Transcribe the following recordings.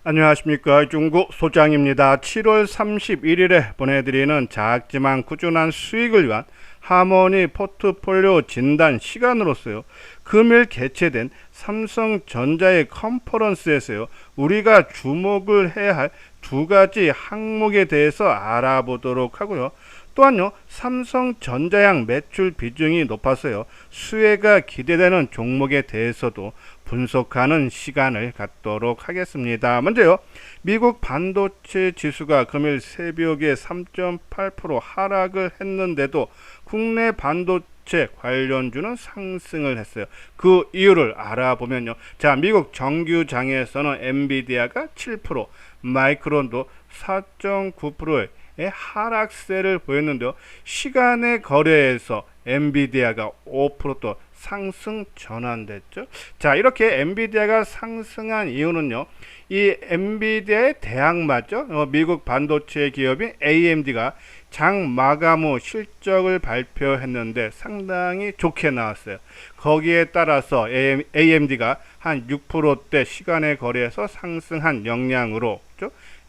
안녕하십니까. 중국 소장입니다. 7월 31일에 보내드리는 작지만 꾸준한 수익을 위한 하모니 포트폴리오 진단 시간으로서요, 금일 개최된 삼성전자의 컨퍼런스에서요, 우리가 주목을 해야 할 두 가지 항목에 대해서 알아보도록 하고요. 또한요, 삼성전자양 매출 비중이 높아서요, 수혜가 기대되는 종목에 대해서도 분석하는 시간을 갖도록 하겠습니다. 먼저요, 미국 반도체 지수가 금일 새벽에 3.8% 하락을 했는데도 국내 반도체 관련주는 상승을 했어요. 그 이유를 알아보면요, 자, 미국 정규장에서는 엔비디아가 7%, 마이크론도 4.9%의 하락세를 보였는데요, 시간의 거래에서 엔비디아가 5% 상승 전환됐죠. 자, 이렇게 엔비디아가 상승한 이유는요, 이 엔비디아의 대항마죠, 미국 반도체 기업인 AMD가 장 마감 후 실적을 발표했는데 상당히 좋게 나왔어요. 거기에 따라서 AMD가 한 6%대 시간의 거래에서 상승한 영향으로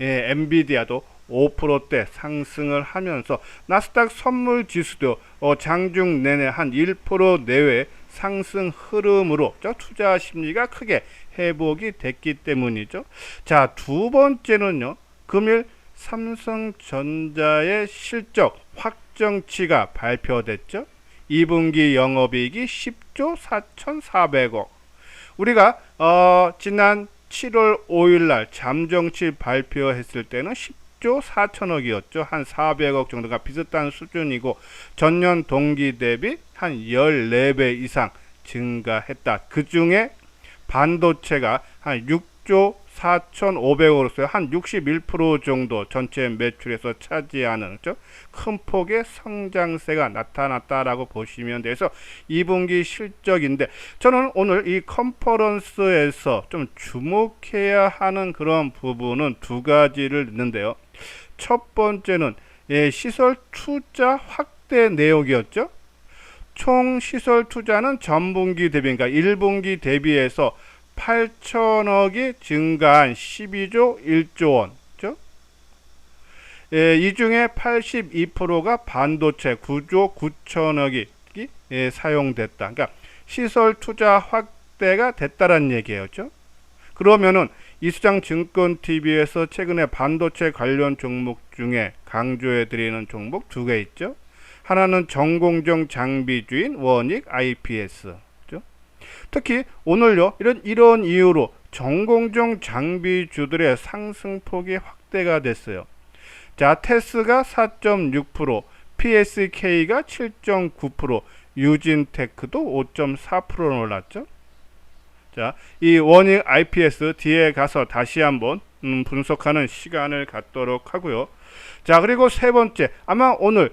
엔비디아도 5%대 상승을 하면서 나스닥 선물 지수도 장중 내내 한 1% 내외 상승 흐름으로 투자 심리가 크게 회복이 됐기 때문이죠. 자, 두 번째는요, 금일 삼성전자의 실적 확정치가 발표됐죠. 2분기 영업이익이 10조 4,400억. 우리가 지난 7월 5일날 잠정치 발표했을 때는 10조 4천억이었죠. 한 400억 정도가 비슷한 수준이고 전년 동기 대비 한 14배 이상 증가했다. 그 중에 반도체가 한 6조 4,500억으로서 한 61% 정도 전체 매출에서 차지하는 큰 폭의 성장세가 나타났다라고 보시면 돼서 2분기 실적인데, 저는 오늘 이 컨퍼런스에서 좀 주목해야 하는 그런 부분은 두 가지를 있는데요. 첫 번째는 시설 투자 확대 내용이었죠. 총 시설 투자는 전분기 대비, 그러니까 1분기 대비해서 8천억이 증가한 12조 1조 원. 이 중에 82%가 반도체 9조 9천억이 사용됐다. 그러니까 시설 투자 확대가 됐다는 얘기예요. 그러면은 이수장 증권TV에서 최근에 반도체 관련 종목 중에 강조해 드리는 종목 두 개 있죠. 하나는 전공정 장비주인 원익 IPS. 특히 오늘요, 이런 이유로 전공정 장비주들의 상승폭이 확대가 됐어요. 자, 테스가 4.6%, PSK가 7.9%, 유진테크도 5.4% 올랐죠. 자, 이 원익 IPS 뒤에 가서 다시 한번 분석하는 시간을 갖도록 하고요. 자, 그리고 세 번째, 아마 오늘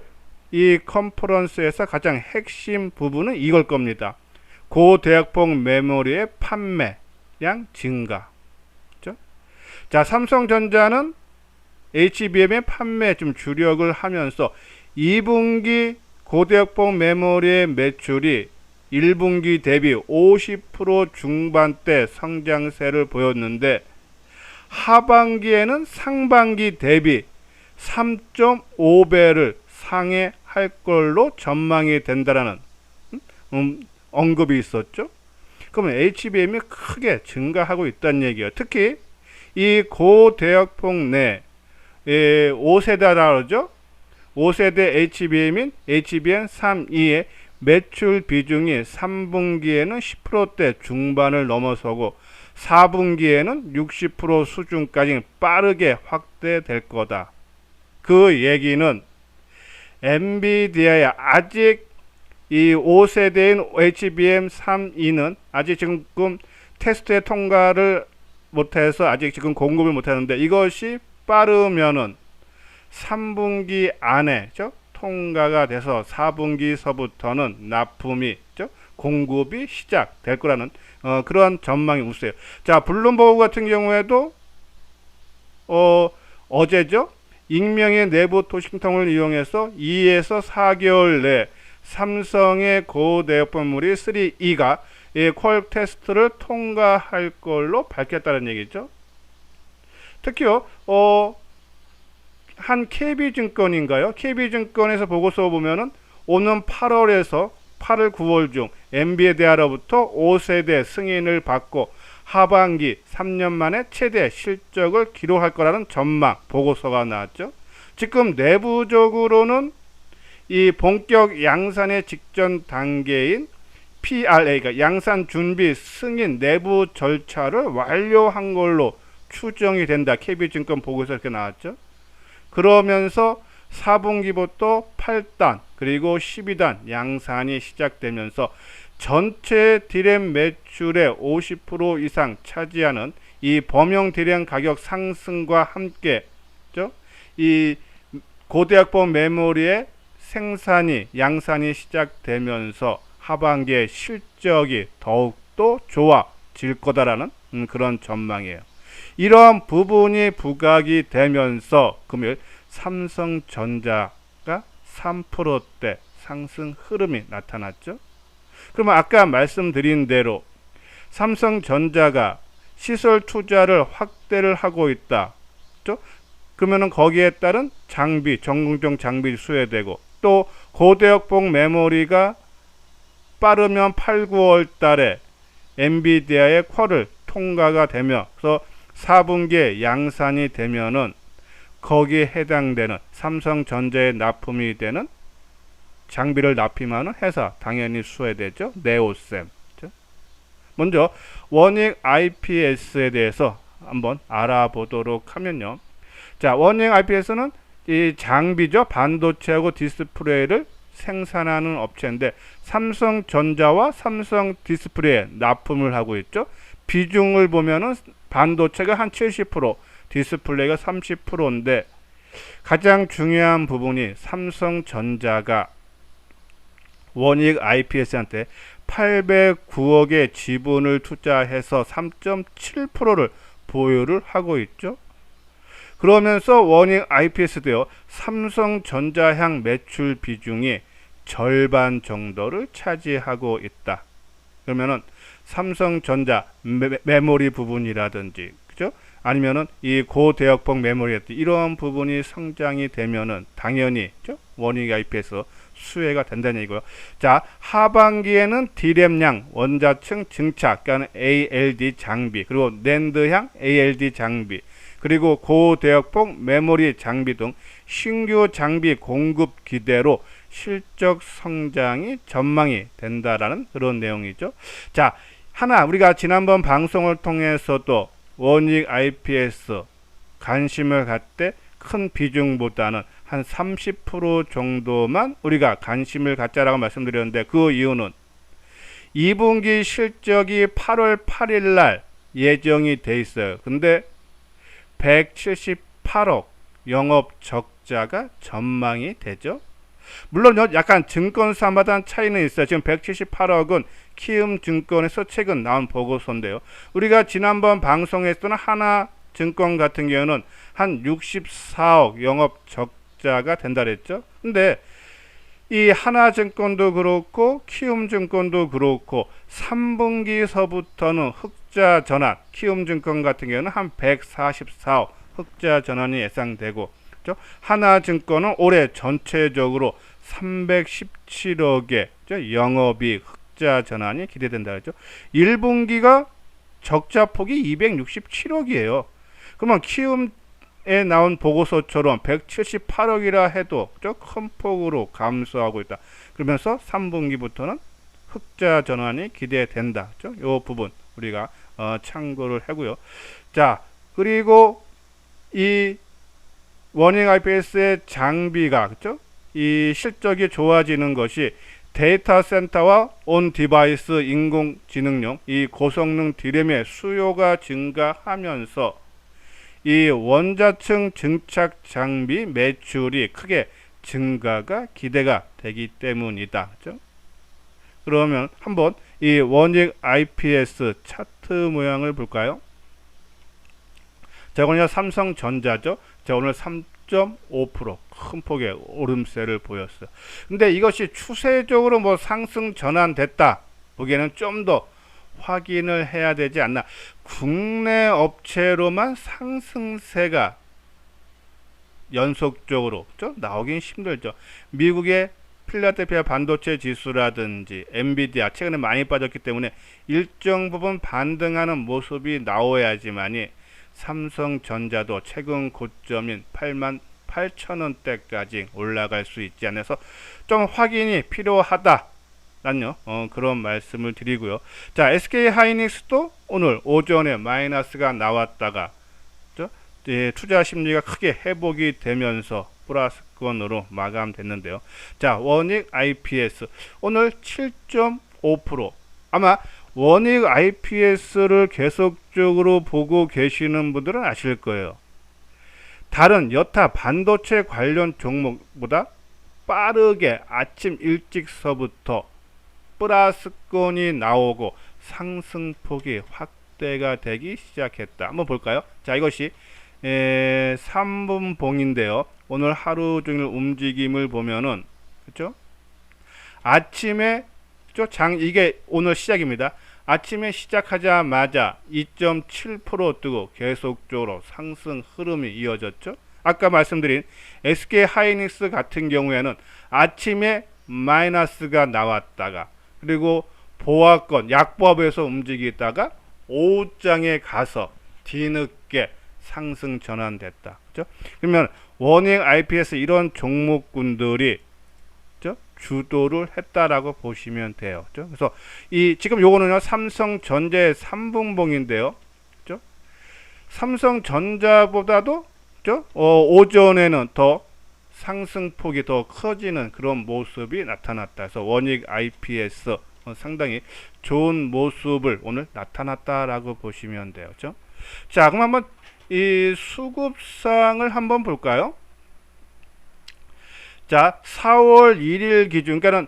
이 컨퍼런스에서 가장 핵심 부분은 이걸 겁니다. 고대역폭 메모리의 판매량 증가. 그렇죠? 자, 삼성전자는 HBM의 판매 좀 주력을 하면서 2분기 고대역폭 메모리의 매출이 1분기 대비 50% 중반대 성장세를 보였는데, 하반기에는 상반기 대비 3.5배를 상회할 걸로 전망이 된다라는 언급이 있었죠. 그러면 HBM이 크게 증가하고 있다는 얘기예요. 특히 이 고대역폭 내 5세대라 그러죠. 5세대 HBM인 HBM3E의 매출 비중이 3분기에는 10%대 중반을 넘어서고 4분기에는 60% 수준까지 빠르게 확대될 거다. 그 얘기는 엔비디아의 아직 이 5세대인 HBM3E는 아직 지금 테스트에 통과를 못해서 아직 지금 공급을 못하는데, 이것이 빠르면은 3분기 안에 통과가 돼서 4분기서부터는 납품이 공급이 시작될 거라는 그러한 전망이 우세요. 자, 블룸버그 같은 경우에도 어제죠, 익명의 내부 토신통을 이용해서 2에서 4개월 내 삼성의 고대역폭물이 3E가 퀄 테스트를 통과할 걸로 밝혔다는 얘기죠. 특히요, 한 KB증권인가요? KB증권에서 보고서 보면은 오는 8월에서 8월, 9월 중 MBDA로부터 5세대 승인을 받고 하반기 3년 만에 최대 실적을 기록할 거라는 전망 보고서가 나왔죠. 지금 내부적으로는 이 본격 양산의 직전 단계인 PRA, 그러니까 양산 준비 승인 내부 절차를 완료한 걸로 추정이 된다. KB증권 보고서 이렇게 나왔죠. 그러면서 4분기부터 8단 그리고 12단 양산이 시작되면서 전체 디램 매출의 50% 이상 차지하는 이 범용 디램 가격 상승과 함께 이 고대역법 메모리의 생산이 양산이 시작되면서 하반기에 실적이 더욱더 좋아질 거다라는 그런 전망이에요. 이러한 부분이 부각이 되면서 금요일 삼성전자가 3%대 상승 흐름이 나타났죠. 그러면 아까 말씀드린 대로 삼성전자가 시설 투자를 확대를 하고 있다. 그러면은 거기에 따른 장비, 전공정 장비 수혜되고 또 고대역폭 메모리가 빠르면 8, 9월 달에 엔비디아의 퀄을 통과가 되면서 4분기에 양산이 되면은 거기에 해당되는 삼성전자에 납품이 되는 장비를 납품하는 회사 당연히 수혜되죠. 네오셈. 먼저 원익 IPS에 대해서 한번 알아보도록 하면요. 자, 원익 IPS는 이 장비죠. 반도체하고 디스플레이를 생산하는 업체인데 삼성전자와 삼성 디스플레이에 납품을 하고 있죠. 비중을 보면은 반도체가 한 70%, 디스플레이가 30%인데 가장 중요한 부분이 삼성전자가 원익 IPS한테 809억의 지분을 투자해서 3.7%를 보유를 하고 있죠. 그러면서 원익 IPS도요, 삼성전자향 매출 비중이 절반 정도를 차지하고 있다. 그러면은 삼성전자 메모리 부분이라든지, 그죠? 아니면은 이 고대역폭 메모리 이런 부분이 성장이 되면은 당연히 그죠? 원익 IPS 수혜가 된다는 얘기고요. 자, 하반기에는 D램량 원자층 증착, 그러니까 ALD 장비, 그리고 낸드향 ALD 장비, 그리고 고대역폭 메모리 장비 등 신규 장비 공급 기대로 실적 성장이 전망이 된다라는 그런 내용이죠. 자, 하나 우리가 지난번 방송을 통해서도 원익 IPS 관심을 갖되 큰 비중보다는 한 30% 정도만 우리가 관심을 갖자라고 말씀드렸는데 그 이유는 2분기 실적이 8월 8일 날 예정이 돼 있어요. 근데 178억 영업 적자가 전망이 되죠. 물론 약간 증권사마다 차이는 있어요. 지금 178억은 키움증권에서 최근 나온 보고서인데요. 우리가 지난번 방송에서는 하나증권 같은 경우는 한 64억 영업 적자가 된다 그랬죠. 근데 이 하나증권도 그렇고 키움증권도 그렇고 3분기서부터는 흑자 전환, 키움증권 같은 경우는 한 144억 흑자 전환이 예상되고, 그렇죠? 하나증권은 올해 전체적으로 317억의 영업이익 흑자 전환이 기대된다 그랬죠. 1분기가 적자 폭이 267억이에요. 그러면 키움에 나온 보고서처럼 178억이라 해도 큰 폭으로 감소하고 있다. 그러면서 3분기부터는 흑자 전환이 기대된다. 그렇죠? 이 부분 우리가 참고를 하고요. 자, 그리고 이 원익 IPS의 장비가 그렇죠? 이 실적이 좋아지는 것이 데이터 센터와 온 디바이스 인공지능용 이 고성능 D램의 수요가 증가하면서 이 원자층 증착 장비 매출이 크게 증가가 기대가 되기 때문이다. 그렇죠? 그러면 한번 이 원익 IPS 차트 모양을 볼까요? 자, 오늘 삼성전자죠. 자, 오늘 3.5% 큰 폭의 오름세를 보였어요. 근데 이것이 추세적으로 뭐 상승 전환됐다 보기에는 좀 더 확인을 해야 되지 않나. 국내 업체로만 상승세가 연속적으로 나오긴 힘들죠. 미국의 필라델피아 반도체 지수라든지 엔비디아 최근에 많이 빠졌기 때문에 일정 부분 반등하는 모습이 나와야지만이 삼성전자도 최근 고점인 88,000원대까지 올라갈 수 있지 않아서 좀 확인이 필요하다라는 그런 말씀을 드리고요. 자, SK 하이닉스도 오늘 오전에 마이너스가 나왔다가 투자 심리가 크게 회복이 되면서 플러스권으로 마감됐는데요. 자, 원익 IPS 오늘 7.5%. 아마 원익 IPS를 계속적으로 보고 계시는 분들은 아실 거예요. 다른 여타 반도체 관련 종목보다 빠르게 아침 일찍서부터 플러스권이 나오고 상승폭이 확대가 되기 시작했다. 한번 볼까요? 자, 이것이 3분봉인데요. 오늘 하루 종일 움직임을 보면은, 그렇죠? 아침에 이게 오늘 시작입니다. 아침에 시작하자마자 2.7% 뜨고 계속적으로 상승 흐름이 이어졌죠. 아까 말씀드린 SK 하이닉스 같은 경우에는 아침에 마이너스가 나왔다가 그리고 보합권 약보합에서 움직이다가 오후장에 가서 뒤늦게 상승 전환됐다. 그죠? 그러면 원익 IPS 이런 종목군들이 주도를 했다라고 보시면 돼요. 그죠? 그래서 지금 요거는요 삼성전자의 3분봉인데요. 그죠? 삼성전자보다도 오전에는 더 상승폭이 더 커지는 그런 모습이 나타났다. 그래서 원익 IPS 상당히 좋은 모습을 오늘 나타났다라고 보시면 돼요. 그죠? 자, 그럼 한번 이 수급상을 한번 볼까요? 자, 4월 1일 기준, 그러니까는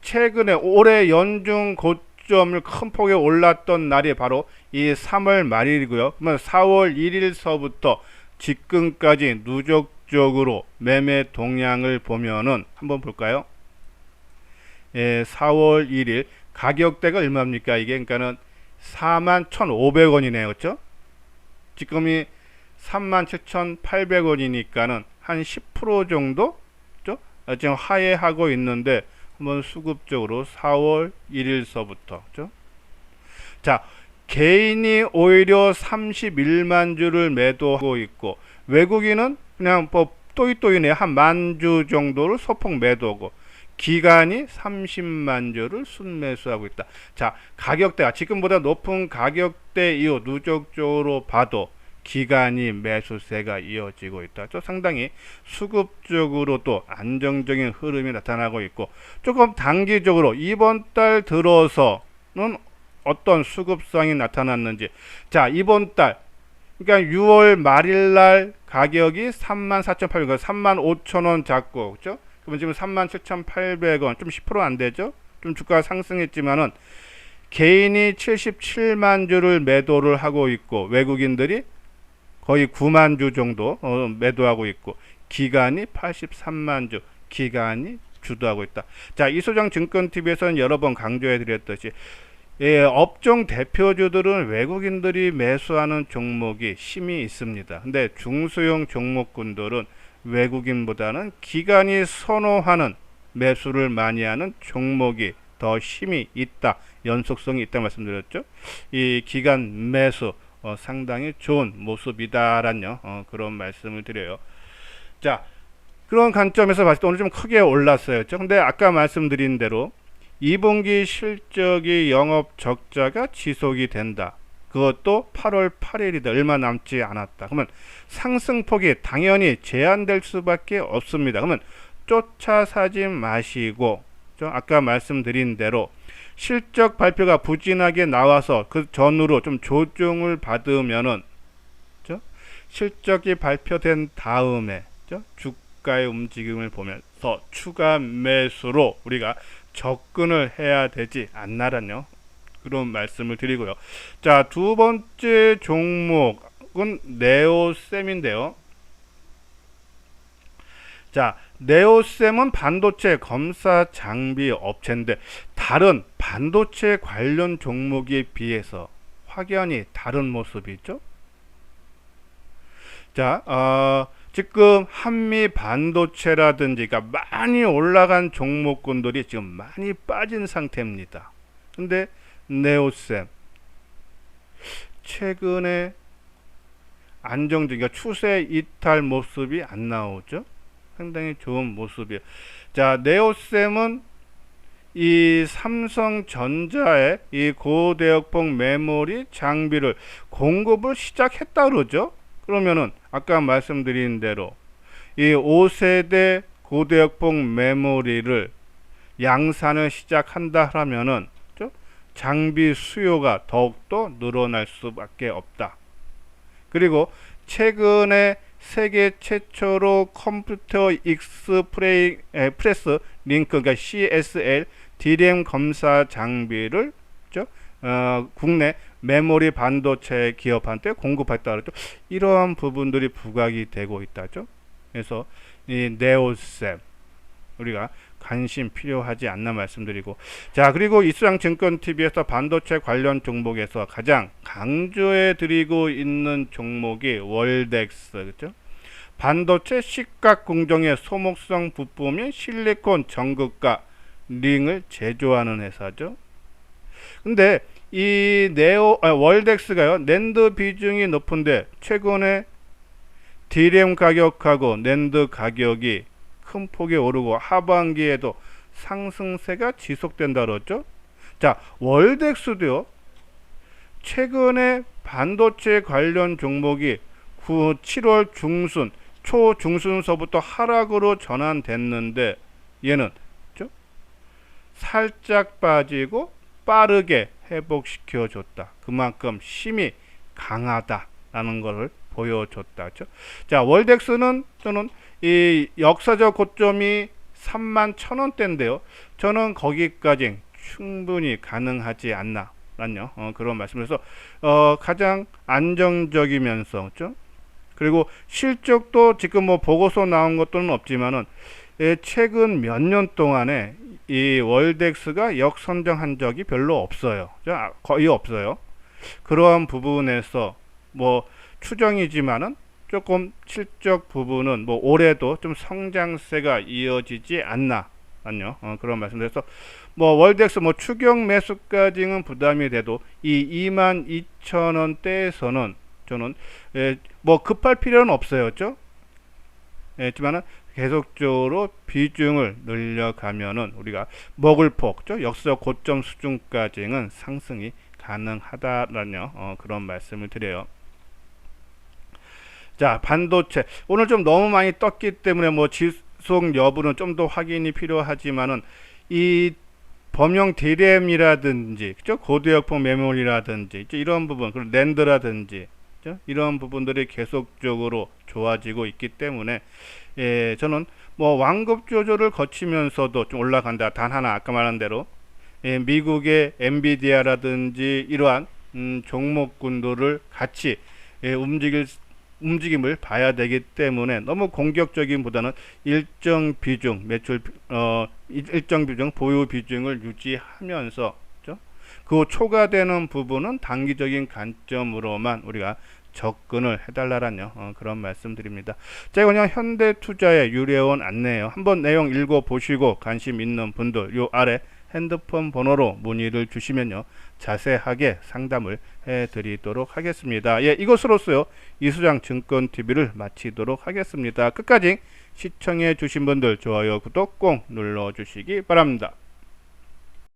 최근에 올해 연중 고점을 큰 폭에 올랐던 날이 바로 이 3월 말일이고요. 그러면 4월 1일서부터 지금까지 누적적으로 매매 동향을 보면은 한번 볼까요? 4월 1일 가격대가 얼마입니까? 이게 그러니까는 41,500원이네요. 그렇죠? 지금이 37,800원이니까는 한 10% 정도 지금 하회하고 있는데 한번 수급적으로 4월 1일서부터 자, 개인이 오히려 31만 주를 매도하고 있고 외국인은 그냥 뭐 또이또이네 한 만 주 정도를 소폭 매도하고 기관이 30만 주를 순매수하고 있다. 자, 가격대가 지금보다 높은 가격대 이후 누적적으로 봐도 기간이 매수세가 이어지고 있다. 상당히 수급적으로 또 안정적인 흐름이 나타나고 있고 조금 단기적으로 이번 달 들어서는 어떤 수급상이 나타났는지 자, 이번 달 그러니까 6월 말일날 가격이 34,800원 35,000원 잡고 그렇죠? 그러면 지금 37,800원 좀 10% 안 되죠? 좀 주가가 상승했지만은 개인이 77만 주를 매도를 하고 있고 외국인들이 거의 9만 주 정도 매도하고 있고 기간이 83만 주 기간이 주도하고 있다. 자, 이소장 증권TV에서는 여러 번 강조해 드렸듯이 업종 대표주들은 외국인들이 매수하는 종목이 힘이 있습니다. 근데 중소형 종목군들은 외국인보다는 기관이 선호하는 매수를 많이 하는 종목이 더 힘이 있다. 연속성이 있다 말씀드렸죠. 이 기관 매수 상당히 좋은 모습이다라는 그런 말씀을 드려요. 자, 그런 관점에서 봤을 때 오늘 좀 크게 올랐어요. 근데 아까 말씀드린 대로 2분기 실적이 영업 적자가 지속이 된다. 그것도 8월 8일이다. 얼마 남지 않았다. 그러면 상승폭이 당연히 제한될 수밖에 없습니다. 그러면 쫓아 사지 마시고 아까 말씀드린 대로 실적 발표가 부진하게 나와서 그 전후로 좀 조정을 받으면은 실적이 발표된 다음에 주가의 움직임을 보면서 추가 매수로 우리가 접근을 해야 되지 않나라뇨. 그런 말씀을 드리고요. 자, 두 번째 종목은 네오셈인데요. 자, 네오셈은 반도체 검사 장비 업체인데 다른 반도체 관련 종목에 비해서 확연히 다른 모습이죠. 자, 지금 한미 반도체라든지 많이 올라간 종목군들이 지금 많이 빠진 상태입니다. 근데 네오셈 최근에 안정적인 추세 이탈 모습이 안 나오죠. 상당히 좋은 모습이에요. 자, 네오셈은 이 삼성전자의 이 고대역폭 메모리 장비를 공급을 시작했다 그러죠. 그러면은 아까 말씀드린 대로 이 5세대 고대역폭 메모리를 양산을 시작한다 하면은 장비 수요가 더욱더 늘어날 수밖에 없다. 그리고 최근에 세계 최초로 컴퓨터 익스프레스 링크, 그러니까 CSL DRAM 검사 장비를 국내 메모리 반도체 기업한테 공급했다 그랬죠. 이러한 부분들이 부각이 되고 있다죠. 그래서 이 네오셈 우리가 관심 필요하지 않나 말씀드리고, 자, 그리고 이수장증권TV에서 반도체 관련 종목에서 가장 강조해 드리고 있는 종목이 월덱스, 그렇죠? 반도체 식각 공정의 소목성 부품인 실리콘 전극과 링을 제조하는 회사죠. 근데 이 월덱스가요, 낸드 비중이 높은데 최근에 DRAM 가격하고 낸드 가격이 큰 폭이 오르고 하반기에도 상승세가 지속된다 그랬죠. 자, 월덱스도요, 최근에 반도체 관련 종목이 7월 중순, 초중순서부터 하락으로 전환됐는데 얘는 살짝 빠지고 빠르게 회복시켜 줬다. 그만큼 힘이 강하다라는 것을 보여줬다. 그렇죠? 자, 월덱스는 저는 이 역사적 고점이 31,000원대인데요. 저는 거기까지 충분히 가능하지 않나라는 그런 말씀에서 가장 안정적이면서, 그렇죠? 그리고 실적도 지금 뭐 보고서 나온 것들은 없지만은 최근 몇 년 동안에 이 월덱스가 역선정한 적이 별로 없어요. 거의 없어요. 그러한 부분에서 뭐 추정이지만은 조금 실적 부분은 뭐 올해도 좀 성장세가 이어지지 않나 그런 말씀드려서 뭐 월덱스 뭐 추경 매수까지는 부담이 돼도 이 22,000원대에서는 저는 뭐 급할 필요는 없어요. 그렇죠? 했지만은 계속적으로 비중을 늘려가면은 우리가 먹을 폭, 역사적 고점 수준까지는 상승이 가능하다라는 그런 말씀을 드려요. 자, 반도체 오늘 좀 너무 많이 떴기 때문에 뭐 지속 여부는 좀 더 확인이 필요하지만은 이 범용 DRAM이라든지, 그죠? 고대역폭 메모리라든지 이런 부분, 그리고 낸드라든지 이런 부분들이 계속적으로 좋아지고 있기 때문에 저는 뭐 완급 조절을 거치면서도 좀 올라간다. 단 하나 아까 말한 대로 미국의 엔비디아라든지 이러한 종목군들을 같이 움직임을 봐야 되기 때문에 너무 공격적인보다는 일정 비중 일정 비중 보유 비중을 유지하면서 그 초과되는 부분은 단기적인 관점으로만 우리가 접근을 해달라는 그런 말씀드립니다. 자, 이건 현대투자의 유료원 안내예요. 한번 내용 읽어보시고 관심 있는 분들 요 아래 핸드폰 번호로 문의를 주시면요, 자세하게 상담을 해드리도록 하겠습니다. 예, 이것으로서요 이수장증권TV를 마치도록 하겠습니다. 끝까지 시청해 주신 분들 좋아요, 구독 꼭 눌러주시기 바랍니다.